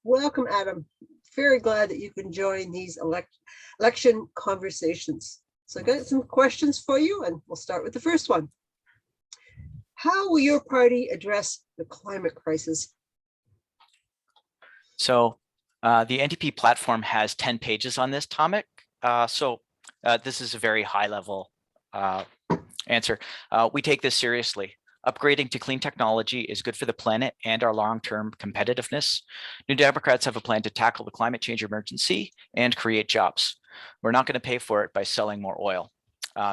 Welcome, Adam. Very glad that you can join these election conversations. So I got some questions for you, and we'll start with the first one. How will your party address the climate crisis? So the NDP platform has 10 pages on this topic. This is a very high level answer. We take this seriously. Upgrading to clean technology is good for the planet and our long-term competitiveness. New Democrats have a plan to tackle the climate change emergency and create jobs. We're not going to pay for it by selling more oil.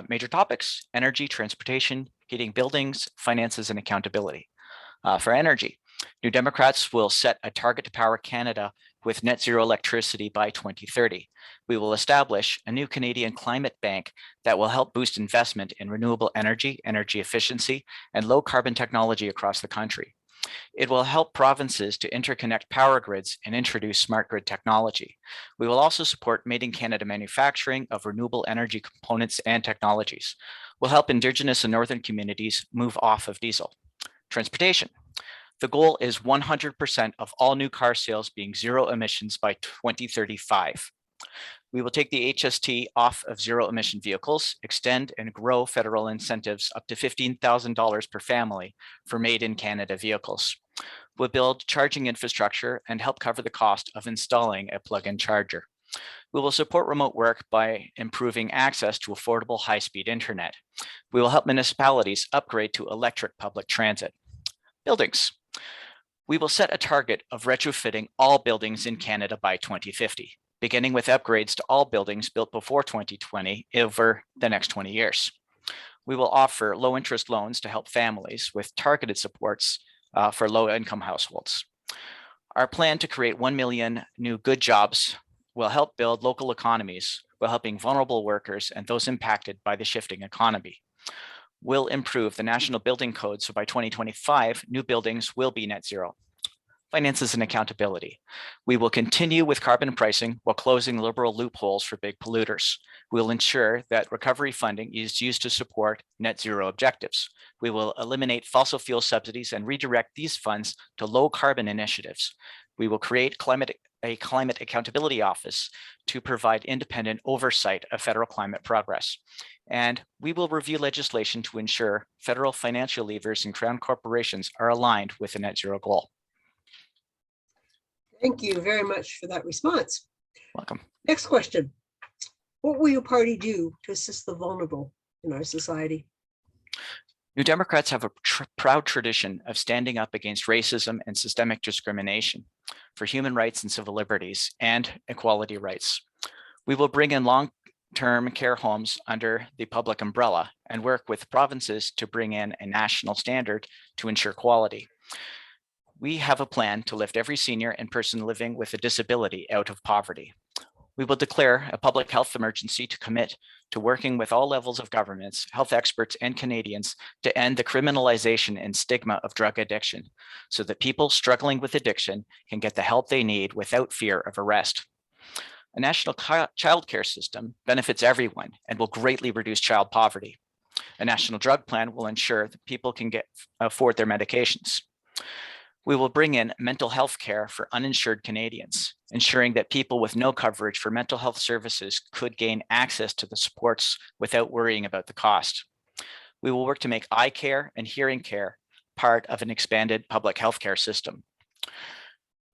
Major topics: energy, transportation, heating buildings, finances, and accountability. For energy, New Democrats will set a target to power Canada with net zero electricity by 2030. We will establish a new Canadian climate bank that will help boost investment in renewable energy, energy efficiency, and low carbon technology across the country. It will help provinces to interconnect power grids and introduce smart grid technology. We will also support Made in Canada manufacturing of renewable energy components and technologies. We'll help Indigenous and Northern communities move off of diesel. Transportation. The goal is 100% of all new car sales being zero emissions by 2035. We will take the HST off of zero emission vehicles, extend and grow federal incentives up to $15,000 per family for Made in Canada vehicles. We'll build charging infrastructure and help cover the cost of installing a plug-in charger. We will support remote work by improving access to affordable high-speed internet. We will help municipalities upgrade to electric public transit. Buildings. We will set a target of retrofitting all buildings in Canada by 2050, beginning with upgrades to all buildings built before 2020 over the next 20 years. We will offer low-interest loans to help families with targeted supports for low-income households. Our plan to create 1 million new good jobs will help build local economies while helping vulnerable workers and those impacted by the shifting economy. Will improve the national building code, so by 2025, new buildings will be net zero. Finances and accountability. We will continue with carbon pricing while closing liberal loopholes for big polluters. We will ensure that recovery funding is used to support net zero objectives. We will eliminate fossil fuel subsidies and redirect these funds to low carbon initiatives. We will create a climate accountability office to provide independent oversight of federal climate progress. And we will review legislation to ensure federal financial levers and crown corporations are aligned with the net zero goal. Thank you very much for that response. Welcome. Next question. What will your party do to assist the vulnerable in our society? New Democrats have a proud tradition of standing up against racism and systemic discrimination for human rights and civil liberties and equality rights. We will bring in long-term care homes under the public umbrella and work with provinces to bring in a national standard to ensure quality. We have a plan to lift every senior and person living with a disability out of poverty. We will declare a public health emergency to commit to working with all levels of governments, health experts, and Canadians to end the criminalization and stigma of drug addiction so that people struggling with addiction can get the help they need without fear of arrest. A national childcare system benefits everyone and will greatly reduce child poverty. A national drug plan will ensure that people can afford their medications. We will bring in mental health care for uninsured Canadians, ensuring that people with no coverage for mental health services could gain access to the supports without worrying about the cost. We will work to make eye care and hearing care part of an expanded public health care system.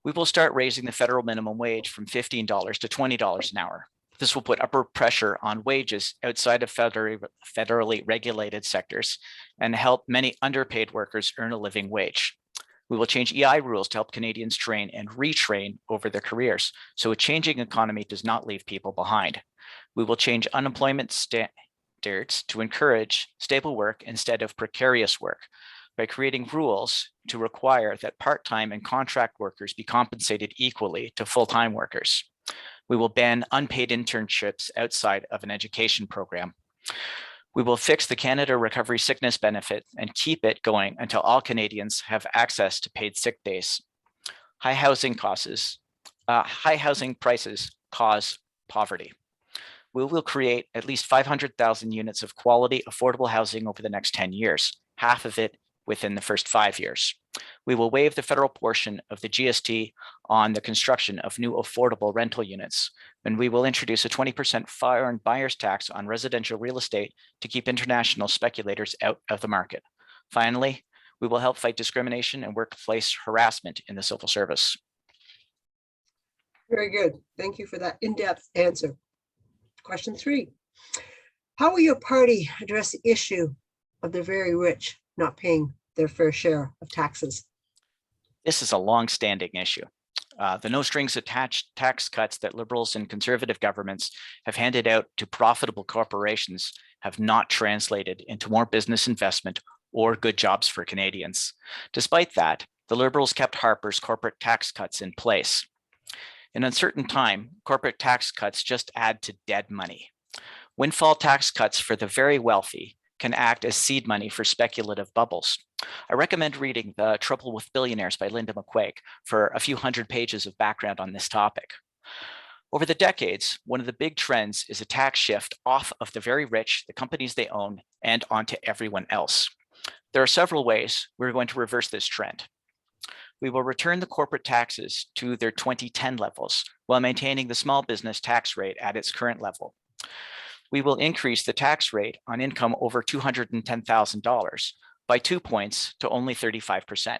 We will start raising the federal minimum wage from $15 to $20 an hour. This will put upward pressure on wages outside of federally regulated sectors and help many underpaid workers earn a living wage. We will change EI rules to help Canadians train and retrain over their careers, so a changing economy does not leave people behind. We will change unemployment standards to encourage stable work instead of precarious work by creating rules to require that part-time and contract workers be compensated equally to full-time workers. We will ban unpaid internships outside of an education program. We will fix the Canada Recovery Sickness Benefit and keep it going until all Canadians have access to paid sick days. High housing prices cause poverty. We will create at least 500,000 units of quality, affordable housing over the next 10 years, half of it within the first 5 years. We will waive the federal portion of the GST on the construction of new affordable rental units, and we will introduce a 20% foreign buyers tax on residential real estate to keep international speculators out of the market. Finally, we will help fight discrimination and workplace harassment in the civil service. Very good. Thank you for that in-depth answer. Question 3. How will your party address the issue of the very rich not paying their fair share of taxes? This is a long-standing issue. The no strings attached tax cuts that Liberals and Conservative governments have handed out to profitable corporations have not translated into more business investment or good jobs for Canadians. Despite that, the Liberals kept Harper's corporate tax cuts in place. In uncertain time, corporate tax cuts just add to dead money. Windfall tax cuts for the very wealthy can act as seed money for speculative bubbles. I recommend reading The Trouble with Billionaires by Linda McQuaig for a few hundred pages of background on this topic. Over the decades, one of the big trends is a tax shift off of the very rich, the companies they own, and onto everyone else. There are several ways we're going to reverse this trend. We will return the corporate taxes to their 2010 levels while maintaining the small business tax rate at its current level. We will increase the tax rate on income over $210,000 by 2 points to only 35%.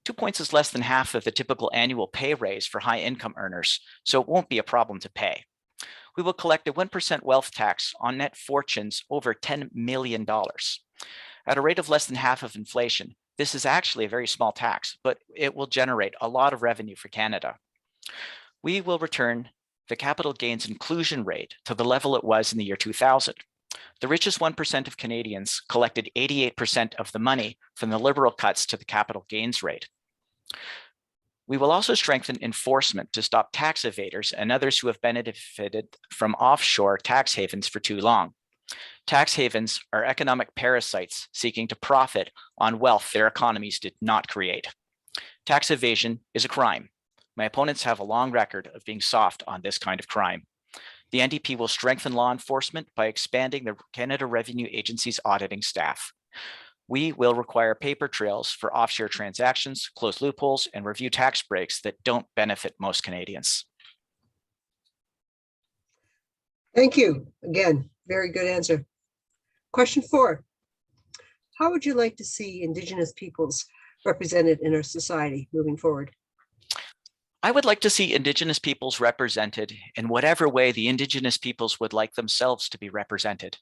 2 points is less than half of the typical annual pay raise for high income earners, so it won't be a problem to pay. We will collect a 1% wealth tax on net fortunes over $10 million. At a rate of less than half of inflation, this is actually a very small tax, but it will generate a lot of revenue for Canada. We will return the capital gains inclusion rate to the level it was in the year 2000. The richest 1% of Canadians collected 88% of the money from the Liberal cuts to the capital gains rate. We will also strengthen enforcement to stop tax evaders and others who have benefited from offshore tax havens for too long. Tax havens are economic parasites seeking to profit on wealth their economies did not create. Tax evasion is a crime. My opponents have a long record of being soft on this kind of crime. The NDP will strengthen law enforcement by expanding the Canada Revenue Agency's auditing staff. We will require paper trails for offshore transactions, close loopholes, and review tax breaks that don't benefit most Canadians. Thank you. Again, very good answer. Question 4. How would you like to see Indigenous peoples represented in our society moving forward? I would like to see Indigenous peoples represented in whatever way the Indigenous peoples would like themselves to be represented.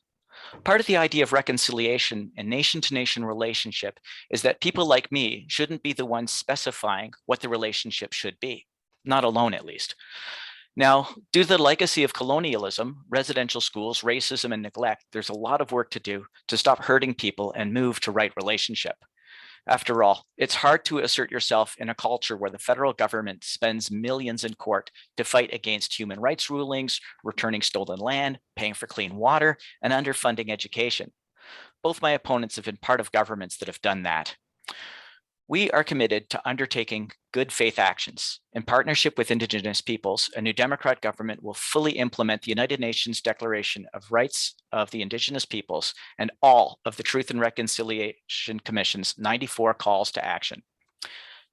Part of the idea of reconciliation and nation-to-nation relationship is that people like me shouldn't be the ones specifying what the relationship should be, not alone at least. Now, due to the legacy of colonialism, residential schools, racism, and neglect, there's a lot of work to do to stop hurting people and move to right relationship. After all, it's hard to assert yourself in a culture where the federal government spends millions in court to fight against human rights rulings, returning stolen land, paying for clean water, and underfunding education. Both my opponents have been part of governments that have done that. We are committed to undertaking good faith actions. In partnership with Indigenous peoples, a new Democrat government will fully implement the United Nations Declaration of Rights of the Indigenous Peoples and all of the Truth and Reconciliation Commission's 94 calls to action.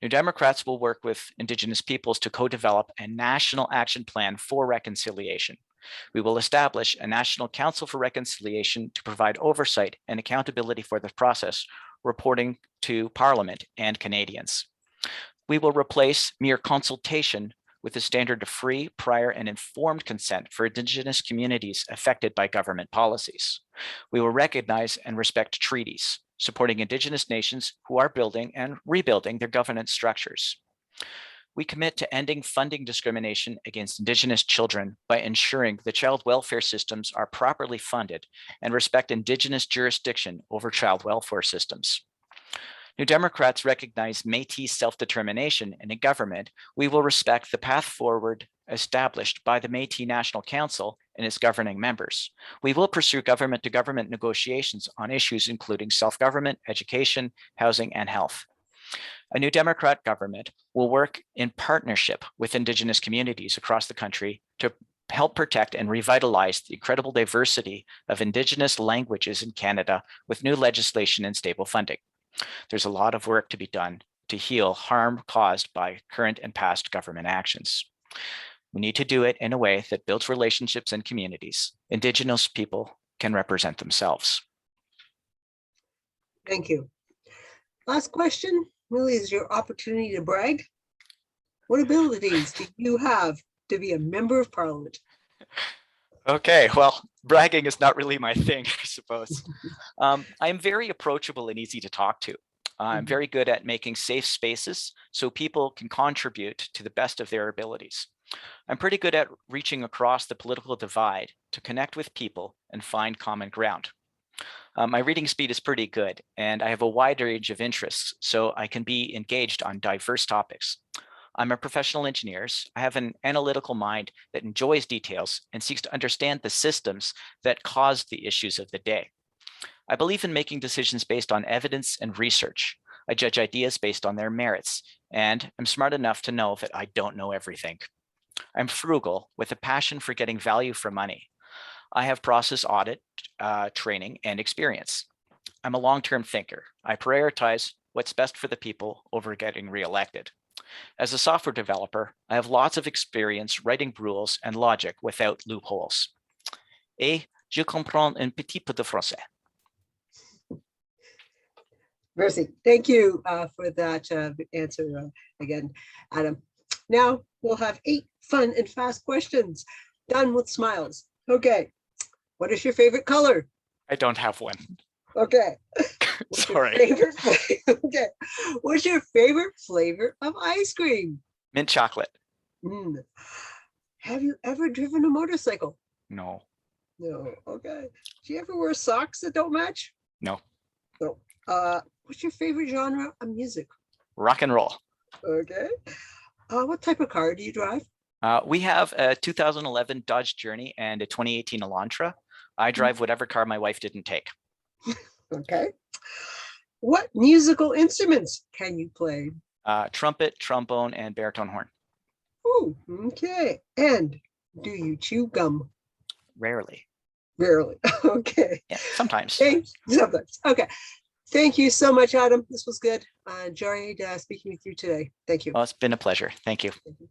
New Democrats will work with Indigenous peoples to co-develop a national action plan for reconciliation. We will establish a National Council for Reconciliation to provide oversight and accountability for the process, reporting to Parliament and Canadians. We will replace mere consultation with the standard of free, prior, and informed consent for Indigenous communities affected by government policies. We will recognize and respect treaties, supporting Indigenous nations who are building and rebuilding their governance structures. We commit to ending funding discrimination against Indigenous children by ensuring the child welfare systems are properly funded and respect Indigenous jurisdiction over child welfare systems. New Democrats recognize Métis self-determination, and in government, we will respect the path forward established by the Métis National Council and its governing members. We will pursue government-to-government negotiations on issues including self-government, education, housing, and health. A new Democrat government will work in partnership with Indigenous communities across the country to help protect and revitalize the incredible diversity of Indigenous languages in Canada with new legislation and stable funding. There's a lot of work to be done to heal harm caused by current and past government actions. We need to do it in a way that builds relationships and communities. Indigenous people can represent themselves. Thank you. Last question really is your opportunity to brag. What abilities do you have to be a member of Parliament? Okay, well, bragging is not really my thing, I suppose. I'm very approachable and easy to talk to. I'm very good at making safe spaces so people can contribute to the best of their abilities. I'm pretty good at reaching across the political divide to connect with people and find common ground. My reading speed is pretty good, and I have a wide range of interests, so I can be engaged on diverse topics. I'm a professional engineer. I have an analytical mind that enjoys details and seeks to understand the systems that cause the issues of the day. I believe in making decisions based on evidence and research. I judge ideas based on their merits, and I'm smart enough to know that I don't know everything. I'm frugal with a passion for getting value for money. I have process audit training and experience. I'm a long-term thinker. I prioritize what's best for the people over getting reelected. As a software developer, I have lots of experience writing rules and logic without loopholes. Et je comprends un petit peu de français. Mercy. Thank you for that answer again, Adam. Now we'll have 8 fun and fast questions done with smiles. Okay. What is your favorite color? I don't have one. Okay. Sorry. Okay. What's your favorite flavor of ice cream? Mint chocolate. Have you ever driven a motorcycle? No. No. Okay. Do you ever wear socks that don't match? No. No. What's your favorite genre of music? Rock and roll. Okay. What type of car do you drive? We have a 2011 Dodge Journey and a 2018 Elantra. I drive whatever car my wife didn't take. Okay. What musical instruments can you play? Trumpet, trombone, and baritone horn. Oh, okay. And do you chew gum? Rarely. Rarely. Okay. Yeah, sometimes. Sometimes. Okay. Thank you so much, Adam. This was good. I enjoyed speaking with you today. Thank you. Well, it's been a pleasure. Thank you. Thank you.